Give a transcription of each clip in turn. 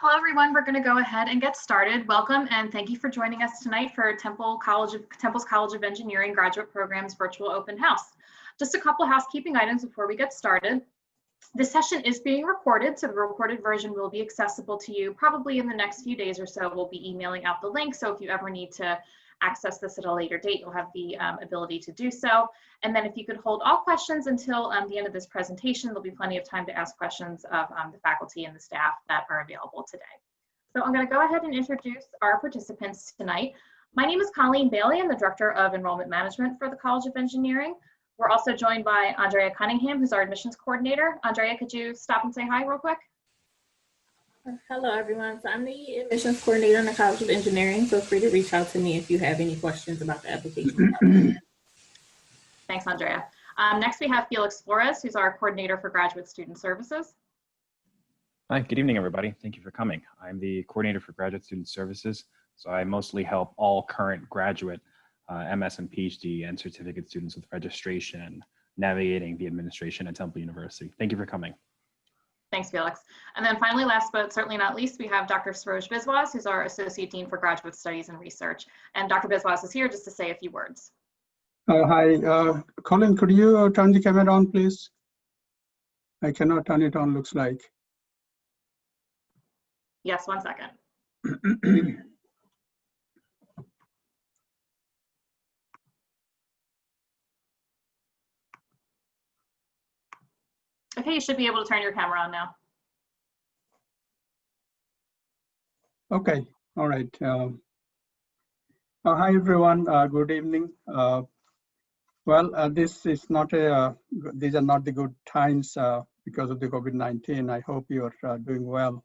Hello, everyone. We're going to go ahead and get started. Welcome and thank you for joining us tonight for Temple's College of Engineering Graduate Program's virtual open house. Just a couple housekeeping items before we get started. This session is being recorded, so the recorded version will be accessible to you probably in the next few days or so. We'll be emailing out the link, so if you ever need to access this at a later date, you'll have the ability to do so. And then if you could hold all questions until the end of this presentation, there'll be plenty of time to ask questions of the faculty and the staff that are available today. So I'm going to go ahead and introduce our participants tonight. My name is Colleen Bailey. I'm the Director of Enrollment Management for the College of Engineering. We're also joined by Andrea Cunningham, who's our admissions coordinator. Andrea, could you stop and say hi real quick? Hello, everyone. So I'm the admissions coordinator in the College of Engineering. Feel free to reach out to me if you have any questions about the application. Thanks, Andrea. Next, we have Felix Flores, who's our coordinator for Graduate Student Services. Hi, good evening, everybody. Thank you for coming. I'm the coordinator for Graduate Student Services, so I mostly help all current graduate MS and PhD and certificate students with registration, navigating the administration at Temple University. Thank you for coming. Thanks, Felix. And then finally, last but certainly not least, we have Dr. Saroj Biswas, who's our Associate Dean for Graduate Studies and Research. And Dr. Biswas is here just to say a few words. Hi, Colin, could you turn the camera on, please? I cannot turn it on, looks like. Yes, 1 second. Okay, you should be able to turn your camera on now. Okay, all right. Hi, everyone. Good evening. This is not these are not the good times because of the COVID-19. I hope you are doing well.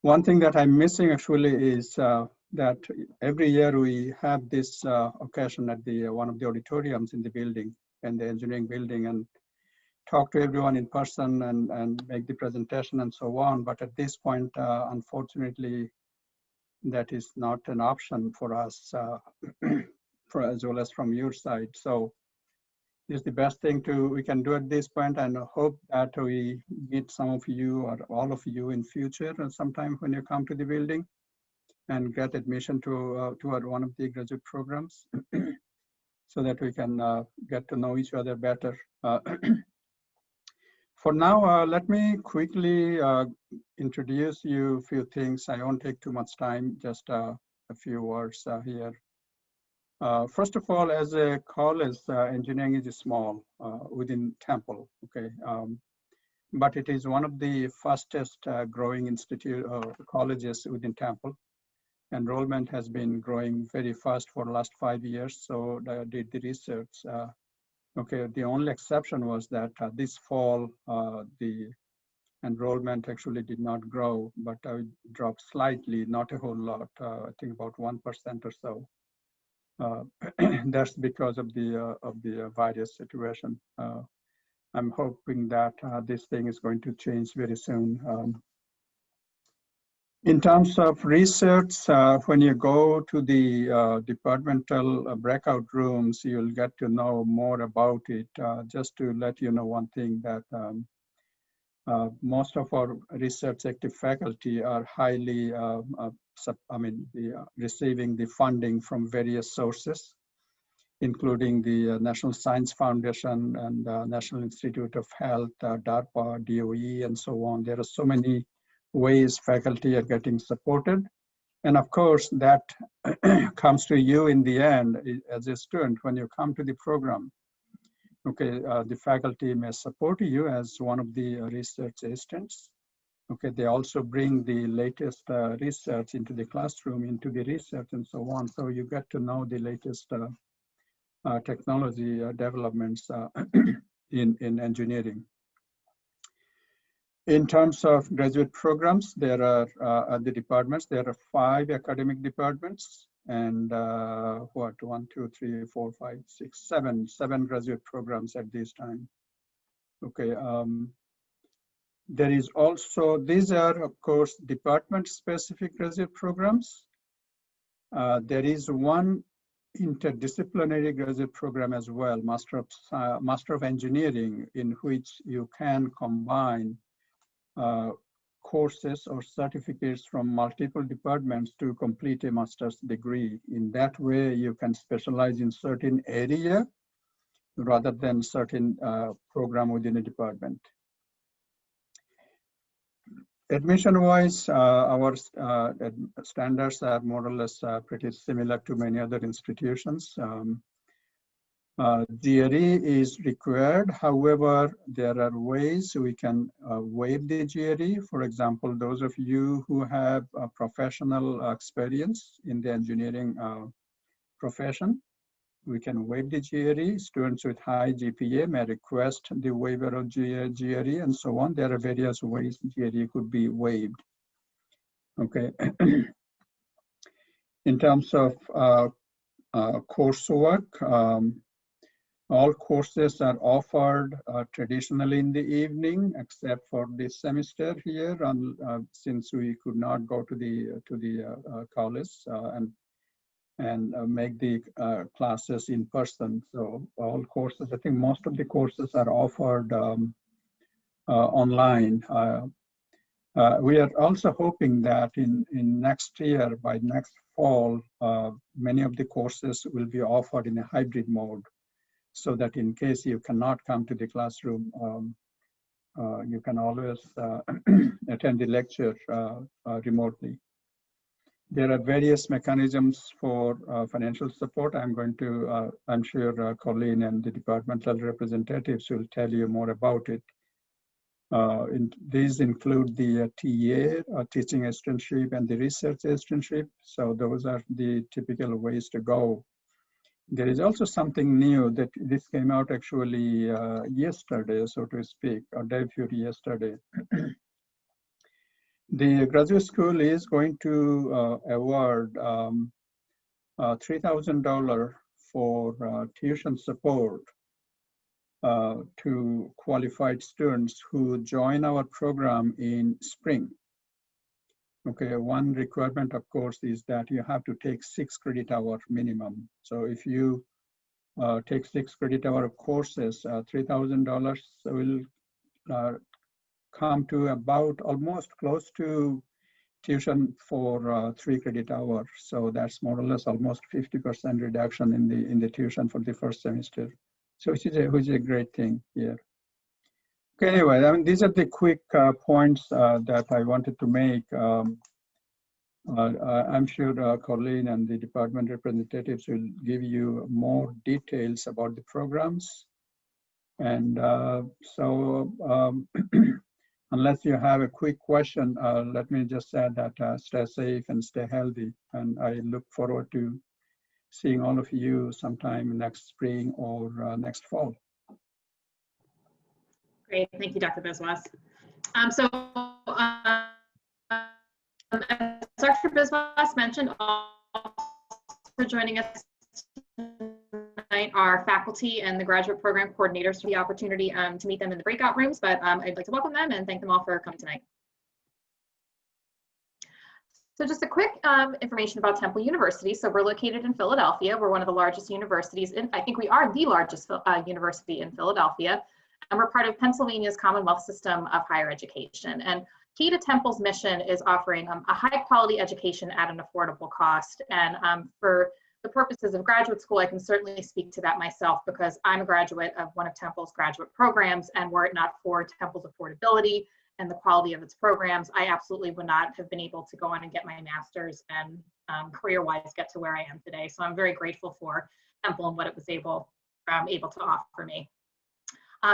One thing that I'm missing actually is that every year we have this occasion at the one of the auditoriums in the building, in the engineering building, and talk to everyone in person and make the presentation and so on. But at this point, unfortunately, that is not an option for us, for as well as from your side. So it's the best thing we can do at this point, and hope that we meet some of you or all of you in future and sometime when you come to the building and get admission to one of the graduate programs so that we can get to know each other better. For now, let me quickly introduce you a few things. I won't take too much time, just a few words here. First of all, as a college, engineering is small within Temple, okay? But it is one of the fastest growing colleges within Temple. Enrollment has been growing very fast for the last 5 years, so I did the research. Okay, the only exception was that this fall, the enrollment actually did not grow, but dropped slightly, not a whole lot, I think about 1% or so. That's because of the virus situation. I'm hoping that this thing is going to change very soon. In terms of research, when you go to the departmental breakout rooms, you'll get to know more about it. Just to let you know one thing, that most of our research active faculty are highly, receiving the funding from various sources, including the National Science Foundation and National Institute of Health, DARPA, DOE, and so on. There are so many ways faculty are getting supported. And of course, that comes to you in the end as a student when you come to the program. Okay, the faculty may support you as one of the research assistants. Okay, they also bring the latest research into the classroom, into the research and so on. So you get to know the latest technology developments in engineering. In terms of graduate programs, there are the departments. There are 5 academic departments, and 1, 2, 3, 4, 5, 6, 7 graduate programs at this time. Okay. There is also, these are of course department-specific graduate programs. There is one interdisciplinary graduate program as well, Master of Engineering, in which you can combine courses or certificates from multiple departments to complete a master's degree. In that way, you can specialize in certain area rather than certain program within a department. Admission-wise, our standards are more or less pretty similar to many other institutions. GRE is required. However, there are ways we can waive the GRE. For example, those of you who have professional experience in the engineering profession, we can waive the GRE. Students with high GPA may request the waiver of GRE and so on. There are various ways GRE could be waived. Okay. In terms of coursework, all courses are offered traditionally in the evening, except for this semester here, since we could not go to the college and make the classes in person. So all courses, I think most of the courses are offered online. We are also hoping that in next year, by next fall, many of the courses will be offered in a hybrid mode, so that in case you cannot come to the classroom, you can always attend the lecture remotely. There are various mechanisms for financial support. I'm sure Colleen and the departmental representatives will tell you more about it. These include the TA, teaching assistantship, and the research assistantship. So those are the typical ways to go. There is also something new that this came out actually yesterday, so to speak, or debuted yesterday. The graduate school is going to award $3,000 for tuition support to qualified students who join our program in spring. Okay, one requirement, of course, is that you have to take 6 credit hour minimum. So if you take 6 credit hour courses, $3,000 will come to about almost close to tuition for 3 credit hours. So that's more or less almost 50% reduction in the tuition for the first semester. So which is a great thing here. Okay, anyway, I mean, these are the quick points that I wanted to make. I'm sure Colleen and the department representatives will give you more details about the programs. And unless you have a quick question, let me just say that stay safe and stay healthy. And I look forward to seeing all of you sometime next spring or next fall. Great, thank you, Dr. Biswas. As Dr. Biswas mentioned, also joining us tonight are faculty and the graduate program coordinators for the opportunity to meet them in the breakout rooms, but I'd like to welcome them and thank them all for coming tonight. So just a quick information about Temple University. So we're located in Philadelphia. We're one of the largest universities, I think we are the largest university in Philadelphia, and we're part of Pennsylvania's Commonwealth system of higher education. And key to Temple's mission is offering a high quality education at an affordable cost. And for the purposes of graduate school, I can certainly speak to that myself because I'm a graduate of one of Temple's graduate programs, and were it not for Temple's affordability and the quality of its programs, I absolutely would not have been able to go on and get my master's and career-wise get to where I am today. So I'm very grateful for Temple and what it was able to offer me.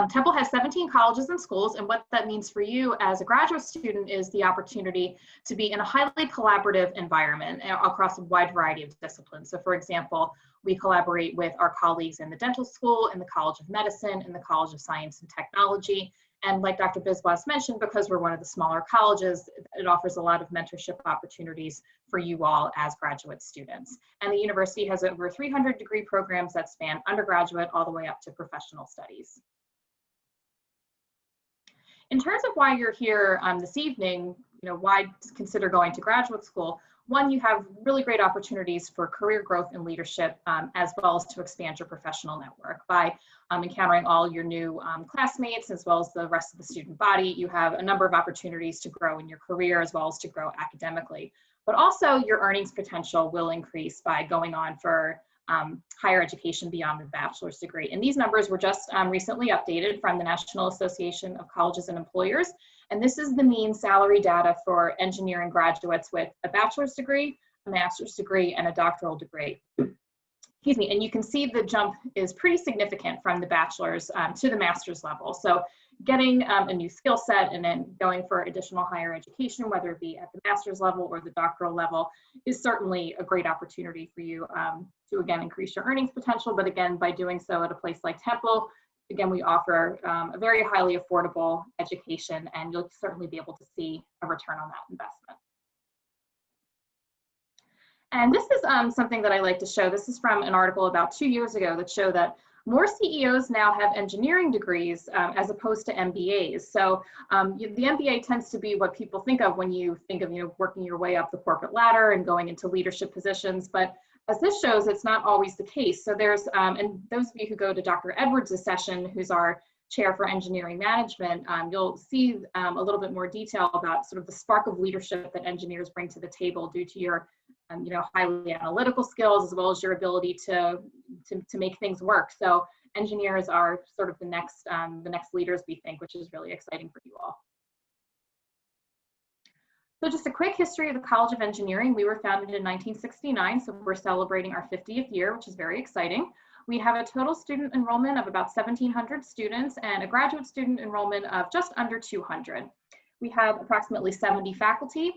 Temple has 17 colleges and schools, and what that means for you as a graduate student is the opportunity to be in a highly collaborative environment across a wide variety of disciplines. So for example, we collaborate with our colleagues in the dental school, in the College of Medicine, in the College of Science and Technology. And like Dr. Biswas mentioned, because we're one of the smaller colleges, it offers a lot of mentorship opportunities for you all as graduate students. And the university has over 300 degree programs that span undergraduate all the way up to professional studies. In terms of why you're here this evening, why consider going to graduate school? one, you have really great opportunities for career growth and leadership, as well as to expand your professional network. By encountering all your new classmates, as well as the rest of the student body, you have a number of opportunities to grow in your career, as well as to grow academically. But also your earnings potential will increase by going on for higher education beyond the bachelor's degree. And these numbers were just recently updated from the National Association of Colleges and Employers. And this is the mean salary data for engineering graduates with a bachelor's degree, a master's degree, and a doctoral degree. Excuse me, and you can see the jump is pretty significant from the bachelor's to the master's level. So getting a new skill set and then going for additional higher education, whether it be at the master's level or the doctoral level, is certainly a great opportunity for you to, again, increase your earnings potential. But again, by doing so at a place like Temple, again, we offer a very highly affordable education, and you'll certainly be able to see a return on that investment. And this is something that I like to show. This is from an article about 2 years ago that showed that more CEOs now have engineering degrees as opposed to MBAs. So the MBA tends to be what people think of when you think of, working your way up the corporate ladder and going into leadership positions. But as this shows, it's not always the case. So there's, and those of you who go to Dr. Edwards' session, who's our chair for engineering management, you'll see a little bit more detail about sort of the spark of leadership that engineers bring to the table due to your highly analytical skills, as well as your ability to make things work. So engineers are sort of the next leaders, we think, which is really exciting for you all. So just a quick history of the College of Engineering. We were founded in 1969, so we're celebrating our 50th year, which is very exciting. We have a total student enrollment of about 1,700 students and a graduate student enrollment of just under 200. We have approximately 70 faculty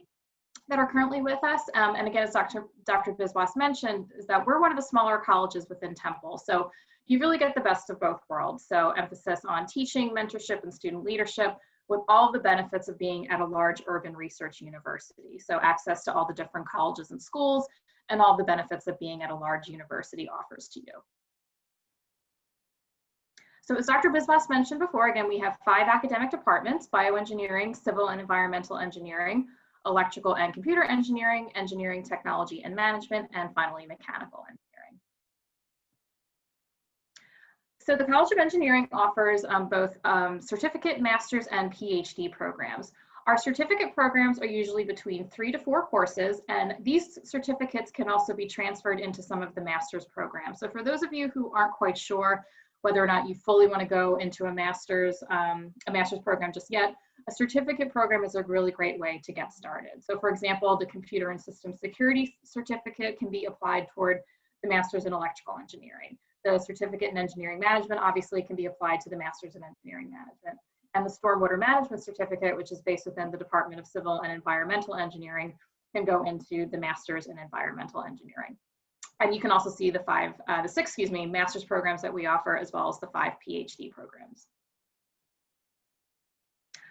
that are currently with us. And again, as Dr. Biswas mentioned, is that we're one of the smaller colleges within Temple. So you really get the best of both worlds. So emphasis on teaching, mentorship, and student leadership with all the benefits of being at a large urban research university. So access to all the different colleges and schools and all the benefits that being at a large university offers to you. So as Dr. Biswas mentioned before, again, we have 5 academic departments: bioengineering, civil and environmental engineering, electrical and computer engineering, engineering, technology and management, and finally mechanical engineering. So the College of Engineering offers both certificate, master's, and PhD programs. Our certificate programs are usually between 3 to 4 courses, and these certificates can also be transferred into some of the master's programs. So for those of you who aren't quite sure whether or not you fully want to go into a master's program just yet, a certificate program is a really great way to get started. So for example, the Computer and System Security certificate can be applied toward the Master's in Electrical Engineering. The Certificate in Engineering Management obviously can be applied to the Master's in Engineering Management. And the Stormwater Management certificate, which is based within the Department of Civil and Environmental Engineering, can go into the Master's in Environmental Engineering. And you can also see the 6 master's programs that we offer, as well as the 5 PhD programs.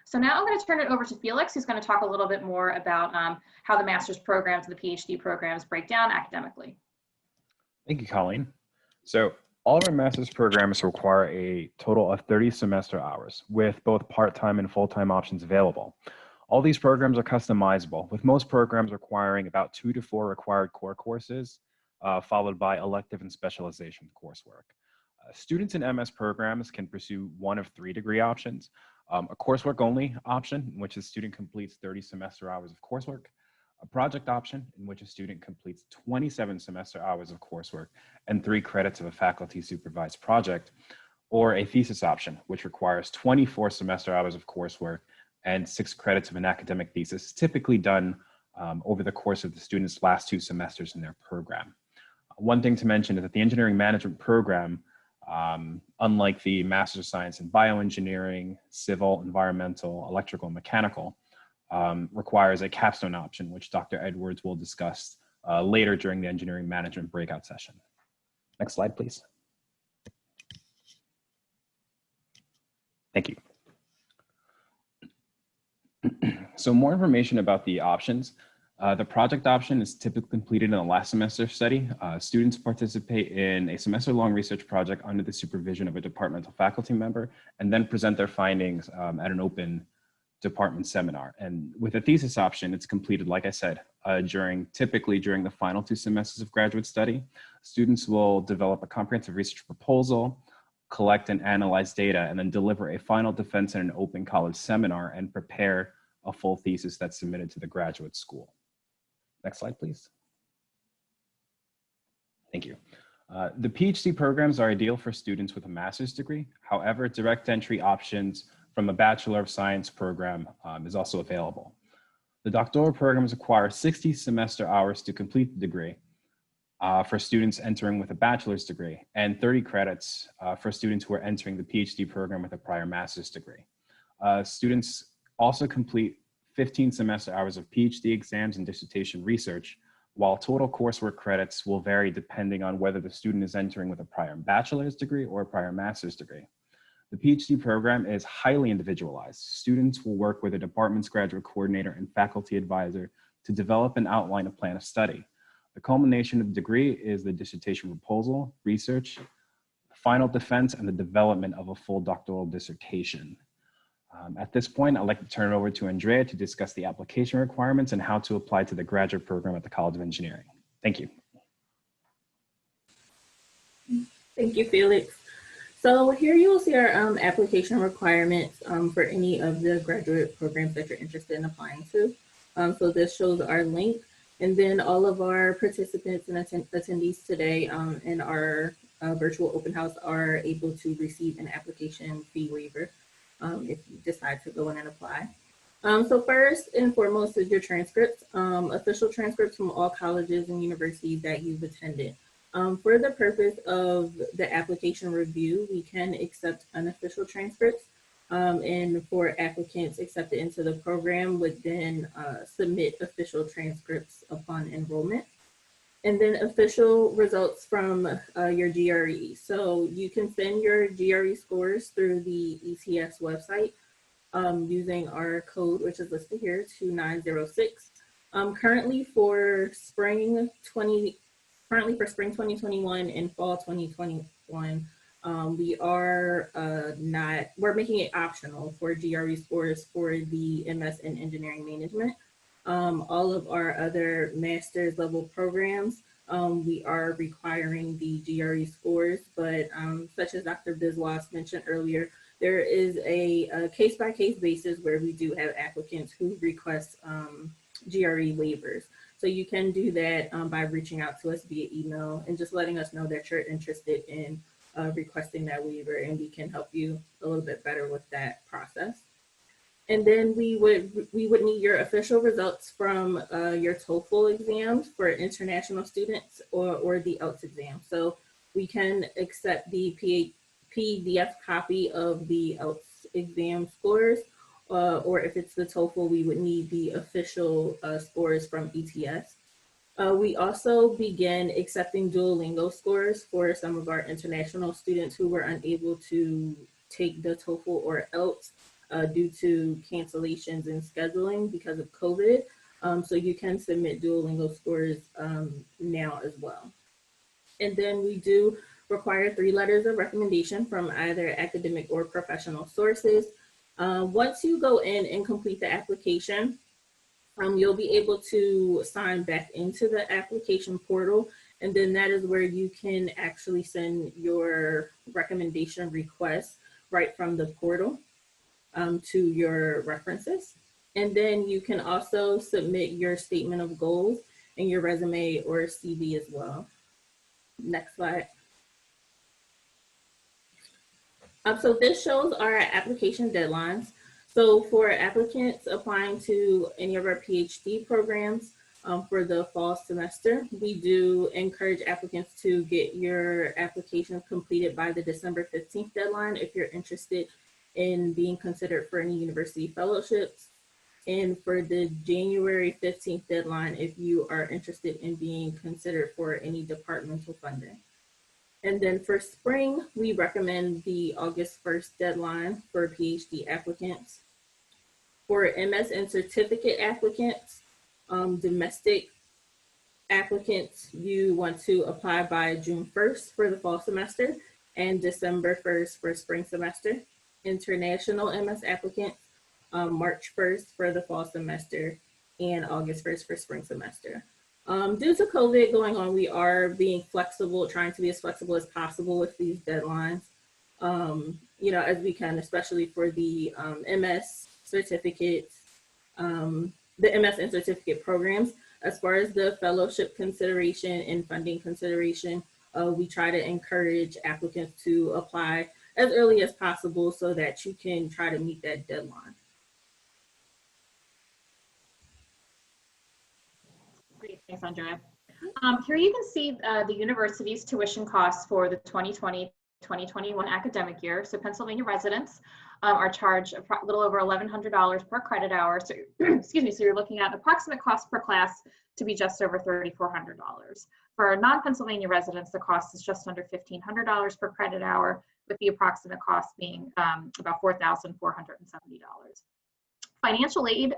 So now I'm going to turn it over to Felix, who's going to talk a little bit more about how the master's programs and the PhD programs break down academically. Thank you, Colleen. So all of our master's programs require a total of 30 semester hours, with both part-time and full-time options available. All these programs are customizable, with most programs requiring about 2 to 4 required core courses, followed by elective and specialization coursework. Students in MS programs can pursue one of 3 degree options: a coursework only option, in which a student completes 30 semester hours of coursework; a project option, in which a student completes 27 semester hours of coursework and 3 credits of a faculty supervised project; or a thesis option, which requires 24 semester hours of coursework and 6 credits of an academic thesis, typically done over the course of the student's last 2 semesters in their program. One thing to mention is that the engineering management program, unlike the Master's of Science in Bioengineering, Civil, Environmental, Electrical, and Mechanical, requires a capstone option, which Dr. Edwards will discuss later during the engineering management breakout session. Next slide, please. Thank you. So more information about the options. The project option is typically completed in the last semester study. Students participate in a semester-long research project under the supervision of a departmental faculty member, and then present their findings at an open department seminar. And with a thesis option, it's completed, like I said, typically during the final 2 semesters of graduate study. Students will develop a comprehensive research proposal, collect and analyze data, and then deliver a final defense in an open college seminar and prepare a full thesis that's submitted to the graduate school. Next slide, please. Thank you. The PhD programs are ideal for students with a master's degree. However, direct entry options from a Bachelor of Science program is also available. The doctoral programs require 60 semester hours to complete the degree for students entering with a bachelor's degree, and 30 credits for students who are entering the PhD program with a prior master's degree. Students also complete 15 semester hours of PhD exams and dissertation research, while total coursework credits will vary depending on whether the student is entering with a prior bachelor's degree or a prior master's degree. The PhD program is highly individualized. Students will work with a department's graduate coordinator and faculty advisor to develop and outline a plan of study. The culmination of the degree is the dissertation proposal, research, final defense, and the development of a full doctoral dissertation. At this point, I'd like to turn it over to Andrea to discuss the application requirements and how to apply to the graduate program at the College of Engineering. Thank you. Thank you, Felix. So here you will see our application requirements for any of the graduate programs that you're interested in applying to. So this shows our link, and then all of our participants and attendees today in our virtual open house are able to receive an application fee waiver if you decide to go in and apply. So first and foremost is your transcripts, official transcripts from all colleges and universities that you've attended. For the purpose of the application review, we can accept unofficial transcripts, and for applicants accepted into the program would then submit official transcripts upon enrollment. And then official results from your GRE. So you can send your GRE scores through the ETS website using our code, which is listed here, 2906. Currently for spring 2021 and fall 2021, we're making it optional for GRE scores for the MS in Engineering Management. All of our other master's level programs, we are requiring the GRE scores, but such as Dr. Biswas mentioned earlier, there is a case-by-case basis where we do have applicants who request GRE waivers. So you can do that by reaching out to us via email and just letting us know that you're interested in requesting that waiver, and we can help you a little bit better with that process. And then we would need your official results from your TOEFL exams for international students or the IELTS exam. So we can accept the PDF copy of the IELTS exam scores, or if it's the TOEFL, we would need the official scores from ETS. We also began accepting Duolingo scores for some of our international students who were unable to take the TOEFL or IELTS due to cancellations and scheduling because of COVID. So you can submit Duolingo scores now as well. And then we do require 3 letters of recommendation from either academic or professional sources. Once you go in and complete the application, you'll be able to sign back into the application portal, and then that is where you can actually send your recommendation request right from the portal to your references. And then you can also submit your statement of goals and your resume or CV as well. Next slide. So this shows our application deadlines. So for applicants applying to any of our PhD programs for the fall semester, we do encourage applicants to get your applications completed by the December 15th deadline if you're interested in being considered for any university fellowships, and for the January 15th deadline if you are interested in being considered for any departmental funding. And then for spring, we recommend the August 1st deadline for PhD applicants. For MS and certificate applicants, domestic applicants, you want to apply by June 1st for the fall semester and December 1st for spring semester. International MS applicants, March 1st for the fall semester, and August 1st for spring semester. Due to COVID going on, we are being flexible, trying to be as flexible as possible with these deadlines. You know, as we can, especially for the MS certificates, the MS and certificate programs. As far as the fellowship consideration and funding consideration, we try to encourage applicants to apply as early as possible so that you can try to meet that deadline. Great, thanks, Andrea. Here you can see the university's tuition costs for the 2020-2021 academic year. So Pennsylvania residents are charged a little over $1,100 per credit hour. So, excuse me, so you're looking at approximate cost per class to be just over $3,400. For non-Pennsylvania residents, the cost is just under $1,500 per credit hour, with the approximate cost being about $4,470. Financial aid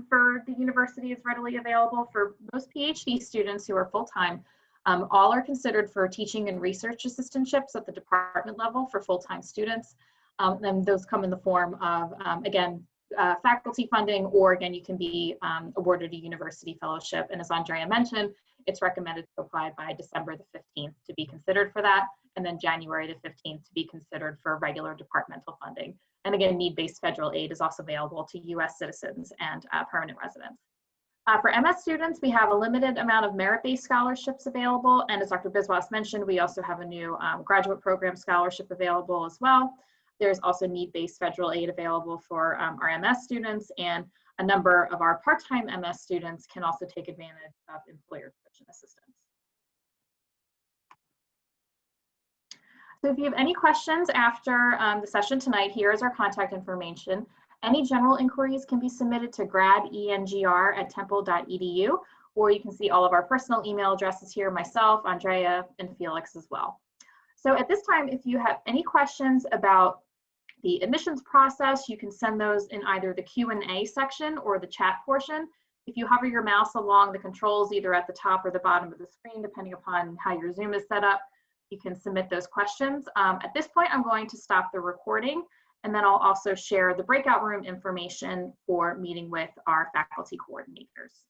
for the university is readily available for most PhD students who are full-time. All are considered for teaching and research assistantships at the department level for full-time students. And those come in the form of, again, faculty funding, or again, you can be awarded a university fellowship. And as Andrea mentioned, it's recommended to apply by December the 15th to be considered for that, and then January the 15th to be considered for regular departmental funding. And again, need-based federal aid is also available to US citizens and permanent residents. For MS students, we have a limited amount of merit-based scholarships available. And as Dr. Biswas mentioned, we also have a new graduate program scholarship available as well. There's also need-based federal aid available for our MS students, and a number of our part-time MS students can also take advantage of employer tuition assistance. So if you have any questions after the session tonight, here is our contact information. Any general inquiries can be submitted to gradengr@temple.edu, or you can see all of our personal email addresses here, myself, Andrea, and Felix as well. So at this time, if you have any questions about the admissions process, you can send those in either the Q&A section or the chat portion. If you hover your mouse along the controls, either at the top or the bottom of the screen, depending upon how your Zoom is set up, you can submit those questions. At this point, I'm going to stop the recording, and then I'll also share the breakout room information for meeting with our faculty coordinators.